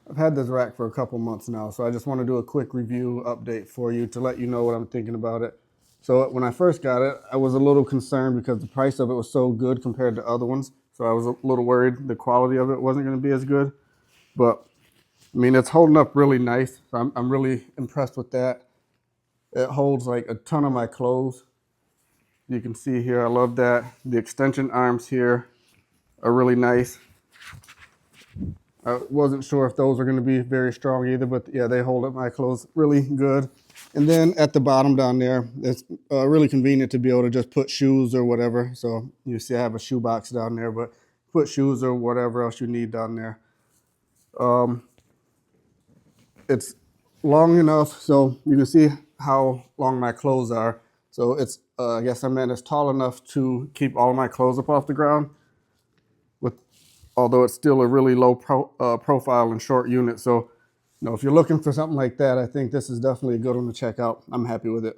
I've had this rack for a couple months now, so I just want to do a quick review update for you to let you know what I'm thinking about it. So when I first got it, I was a little concerned because the price of it was so good compared to other ones. So I was a little worried the quality of it wasn't going to be as good. But I mean, it's holding up really nice. So I'm really impressed with that. It holds like a ton of my clothes. You can see here, I love that. The extension arms here are really nice. I wasn't sure if those are going to be very strong either, but yeah, they hold up my clothes really good. And then at the bottom down there, it's really convenient to be able to just put shoes or whatever. So you see I have a shoe box down there, but put shoes or whatever else you need down there. It's long enough so you can see how long my clothes are. So it's, I guess I meant it's tall enough to keep all my clothes up off the ground, with, although it's still a really low profile and short unit. So, if you're looking for something like that, I think this is definitely a good one to check out. I'm happy with it.